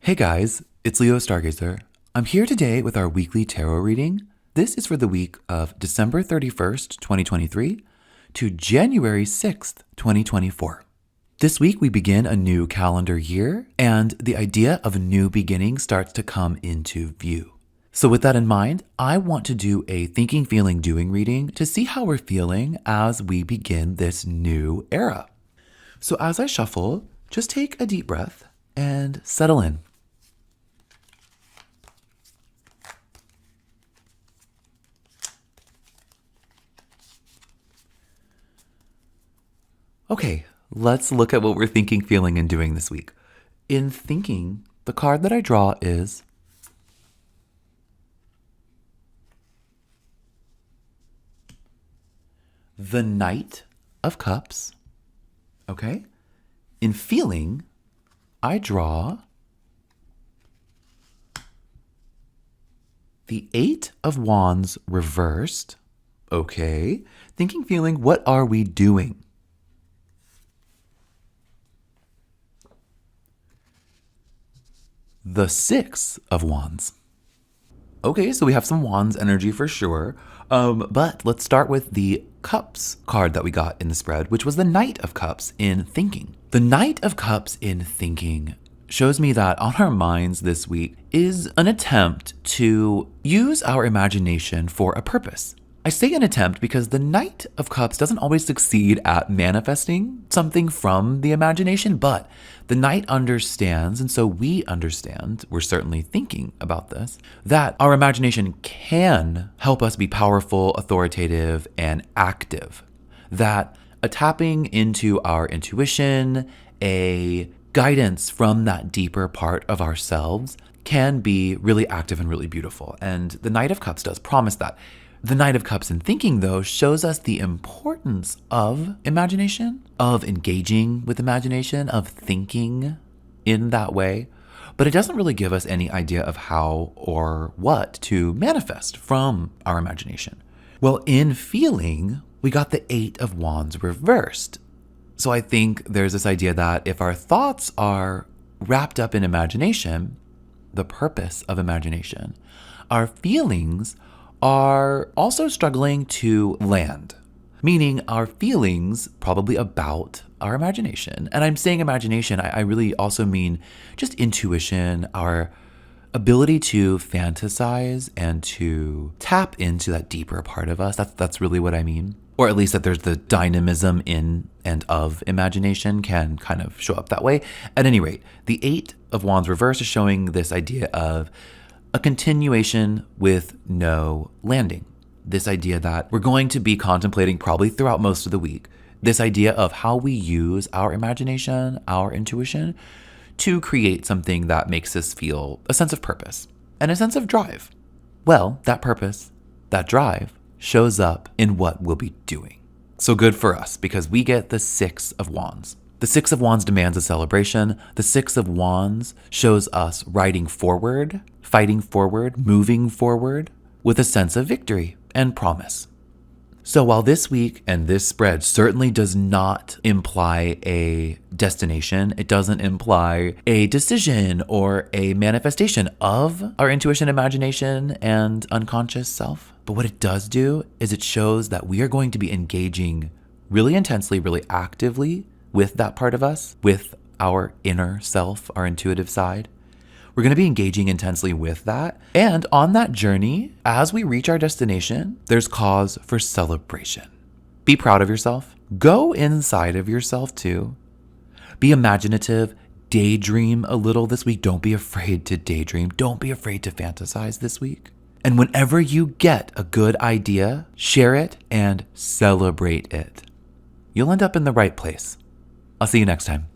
Hey guys, it's Leo Stargazer. I'm here today with our weekly tarot reading. This is for the week of December 31st, 2023 to January 6th, 2024. This week we begin a new calendar year and the idea of a new beginning starts to come into view. So with that in mind, I want to do a thinking, feeling, doing reading to see how we're feeling as we begin this new era. So as I shuffle, just take a deep breath and settle in. Okay, let's look at what we're thinking, feeling, and doing this week. In thinking, the card that I draw is the Knight of Cups. Okay? In feeling, I draw the Eight of Wands reversed. Okay. Thinking, feeling, what are we doing? The Six of Wands. Okay, so we have some Wands energy for sure. But let's start with the Cups card that we got in the spread, which was the Knight of Cups in thinking. The Knight of Cups in thinking shows me that on our minds this week is an attempt to use our imagination for a purpose. I say an attempt because the Knight of Cups doesn't always succeed at manifesting something from the imagination, but the Knight understands, and so we understand, we're certainly thinking about this, that our imagination can help us be powerful, authoritative, and active. That a tapping into our intuition, a guidance from that deeper part of ourselves can be really active and really beautiful. And the Knight of Cups does promise that. The Knight of Cups in thinking, though, shows us the importance of imagination, of engaging with imagination, of thinking in that way. But it doesn't really give us any idea of how or what to manifest from our imagination. Well, in feeling, we got the Eight of Wands reversed. So I think there's this idea that if our thoughts are wrapped up in imagination, the purpose of imagination, our feelings are also struggling to land, meaning our feelings probably about our imagination. And I'm saying imagination, I really also mean just intuition, our ability to fantasize and to tap into that deeper part of us. That's really what I mean. Or at least that there's the dynamism in and of imagination can kind of show up that way. At any rate, the Eight of Wands reverse is showing this idea of a continuation with no landing. This idea that we're going to be contemplating probably throughout most of the week. This idea of how we use our imagination, our intuition, to create something that makes us feel a sense of purpose and a sense of drive. Well, that purpose, that drive, shows up in what we'll be doing. So good for us because we get the Six of Wands. The Six of Wands demands a celebration. The Six of Wands shows us riding forward, fighting forward, moving forward with a sense of victory and promise. So while this week and this spread certainly does not imply a destination, it doesn't imply a decision or a manifestation of our intuition, imagination, and unconscious self. But what it does do is it shows that we are going to be engaging really intensely, really actively with that part of us, with our inner self, our intuitive side. We're going to be engaging intensely with that. And on that journey, as we reach our destination, there's cause for celebration. Be proud of yourself. Go inside of yourself too. Be imaginative. Daydream a little this week. Don't be afraid to daydream. Don't be afraid to fantasize this week. And whenever you get a good idea, share it and celebrate it. You'll end up in the right place. I'll see you next time.